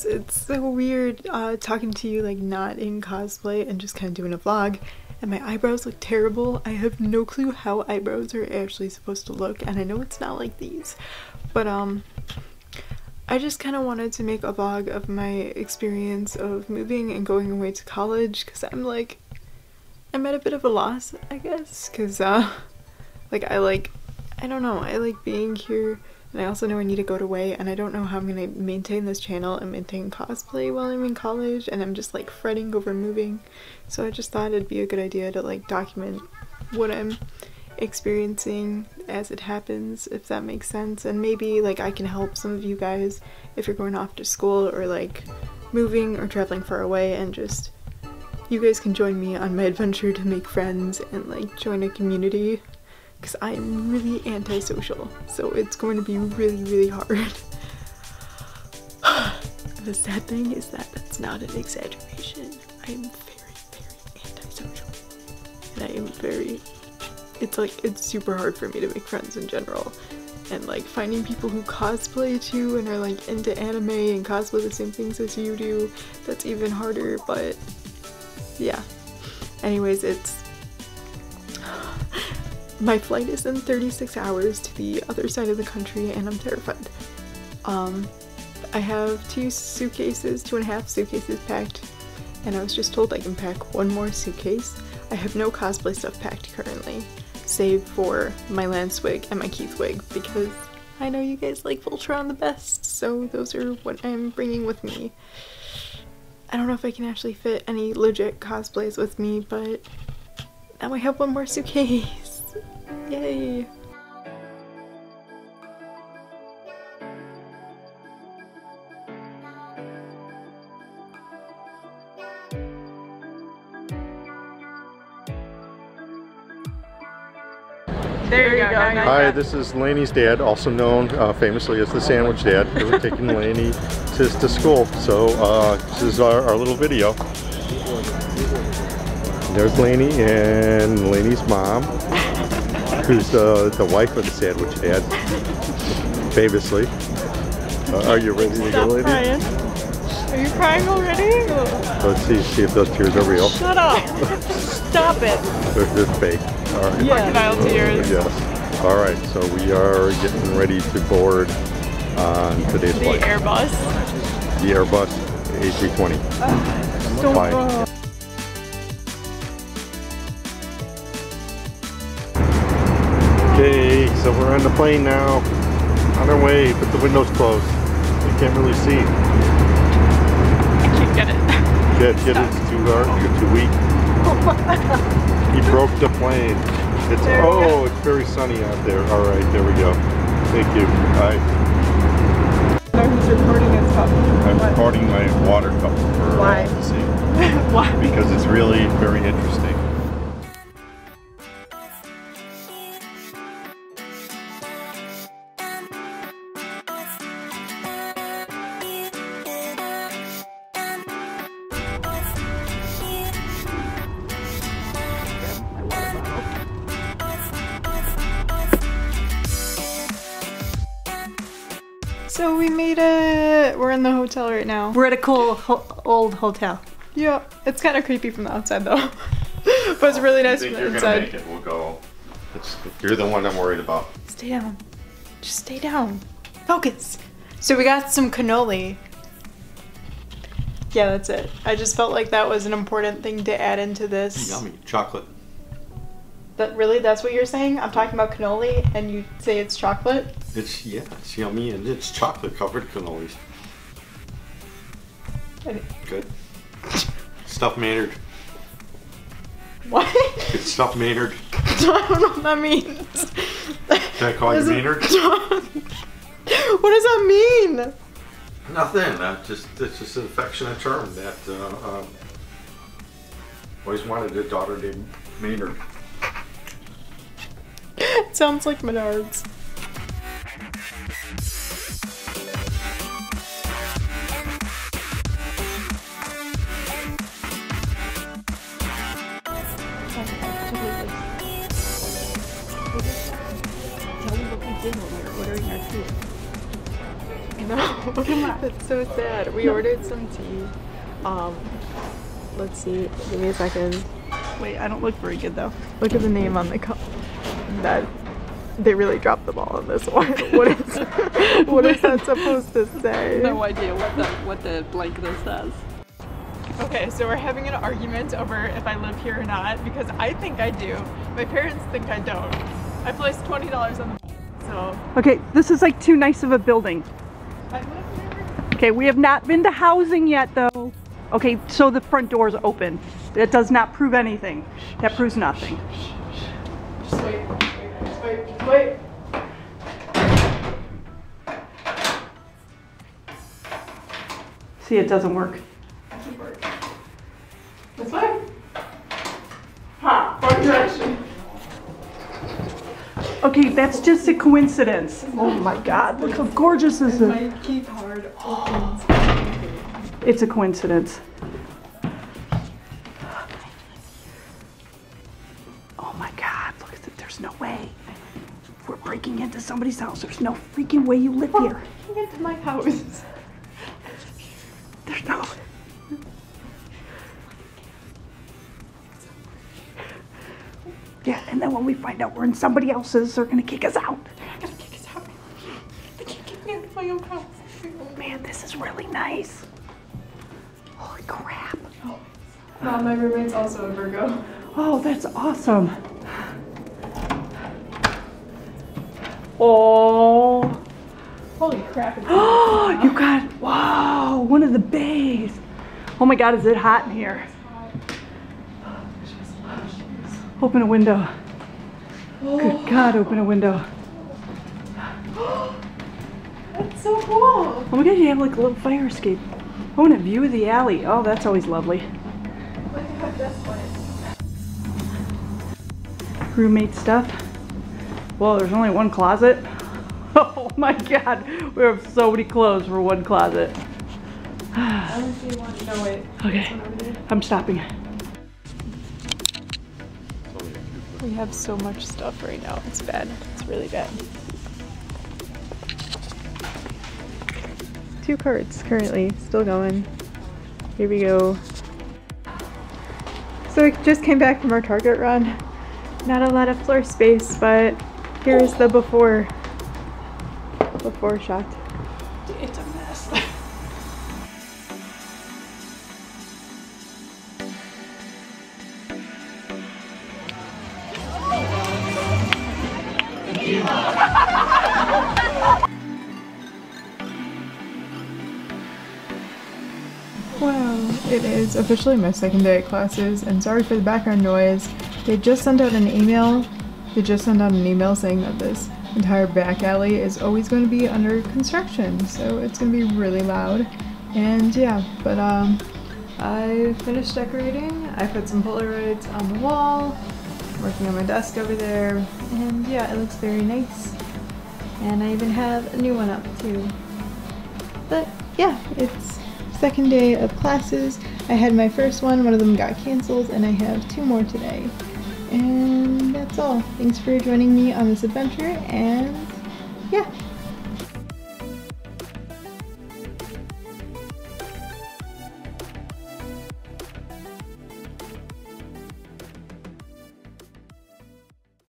guys, it's so weird talking to you like not in cosplay and just kind of doing a vlog, and my eyebrows look terrible. I have no clue how eyebrows are actually supposed to look, and I know it's not like these, but I just kind of wanted to make a vlog of my experience of moving and going away to college, because I'm at a bit of a loss, I guess, because like I don't know, I like being here. And I also know I need to go away, and I don't know how I'm gonna maintain this channel and maintain cosplay while I'm in college, and I'm just like fretting over moving. So I just thought it'd be a good idea to like document what I'm experiencing as it happens, if that makes sense. And maybe like I can help some of you guys if you're going off to school or like moving or traveling far away, and just you guys can join me on my adventure to make friends and like join a community. Because I'm really antisocial, so it's going to be really hard. The sad thing is that that's not an exaggeration. I am very antisocial. And I am it's super hard for me to make friends in general. And like finding people who cosplay too and are like into anime and cosplay the same things as you do, that's even harder, but yeah. Anyways, my flight is in 36 hours to the other side of the country, and I'm terrified. I have 2.5 suitcases packed, and I was just told I can pack 1 more suitcase. I have no cosplay stuff packed currently, save for my Lance wig and my Keith wig, because I know you guys like Voltron the best, so those are what I'm bringing with me. I don't know if I can actually fit any legit cosplays with me, but now I have 1 more suitcase. Yay! There you go. Hi, this is Lainey's dad, also known famously as the Sandwich Dad. We're taking Lainey to school, so this is our little video. There's Lainey and Lainey's mom, who's the wife of the Sandwich Dad, famously. Are you ready to go, Lainey? Crying. Are you crying already? Let's see if those tears are real. Shut up! Stop it! They're fake. All right. Crocodile tears. Yes. All right, so we are getting ready to board on today's flight. The Airbus. The Airbus A320. So Bye. Okay, so we're on the plane now, on our way, but the window's closed. You can't really see. I can't get it. Can't get it, it's too hard, you're too weak. He broke the plane. It's very sunny out there. Alright, there we go. Thank you. Bye. He's recording his cup. I'm recording my water cup for all to see. Why? Because it's really very interesting. So we made it. We're in the hotel right now. We're at a cool old hotel. Yeah, it's kind of creepy from the outside though, but it's really nice from the inside. Make it, we'll go. You're the one I'm worried about. Stay down. Just stay down. Focus. So we got some cannoli. Yeah, that's it. I just felt like that was an important thing to add into this. Yummy. Chocolate. That's what you're saying? I'm talking about cannoli and you say it's chocolate? It's yummy and it's chocolate covered cannolis. Good. Stuffed Maynard. What? It's stuffed Maynard. I don't know what that means. Can I call you Maynard? What does that mean? Nothing. It's just an affectionate term that always wanted a daughter named Maynard. It sounds like Menards. Tell me what we did when we were ordering our food. No, come on. That's so sad. We ordered some tea. Let's see. Give me a second. Wait, I don't look very good though. Look at the name on the cup. That they really dropped the ball on this one. What is that supposed to say? No idea what the blanket says. Okay, so we're having an argument over if I live here or not because I think I do. My parents think I don't. I placed $20 on the so. Okay, this is like too nice of a building. I live here. Okay, we have not been to housing yet though. Okay, so the front door is open. That does not prove anything. That proves nothing. Just wait. Just wait. Just wait. See, it doesn't work. This way? Ha! Wrong direction. Okay, that's just a coincidence. Oh my God, look how gorgeous this is. My key card opens. It's a coincidence. Oh my God, look at it. There's no way. We're breaking into somebody's house. There's no freaking way you live here. Get to my house. There's no. Yeah, and then when we find out we're in somebody else's, they're gonna kick us out. They're not gonna kick us out. They can't kick me out of my own house. Man, this is really nice. Holy crap. Oh. My roommate's also a Virgo. Oh, that's awesome. Oh. Holy crap. Oh, you got, wow, one of the bays. Oh my God, is it hot in here? Open a window. Good God, open a window. That's so cool. Oh my God, you have like a little fire escape. Oh, and a view of the alley. Oh, that's always lovely. Look at this one. Roommate stuff. Well, there's only one closet. Oh my God, we have so many clothes for one closet. I only see one. No, wait. Okay, I'm stopping. We have so much stuff right now. It's bad. It's really bad. 2 carts currently, still going. Here we go. So we just came back from our Target run. Not a lot of floor space, but here's the before shot. It's a mess. Wow, it is officially my second day at classes, and sorry for the background noise. They just sent out an email. Saying that this entire back alley is always going to be under construction, so it's going to be really loud. And yeah, but I finished decorating. I put some Polaroids on the wall, working on my desk over there, and yeah, it looks very nice. And I even have a new one up too. But yeah, it's second day of classes. I had my first one of them got canceled, and I have 2 more today. And that's all. Thanks for joining me on this adventure, and yeah.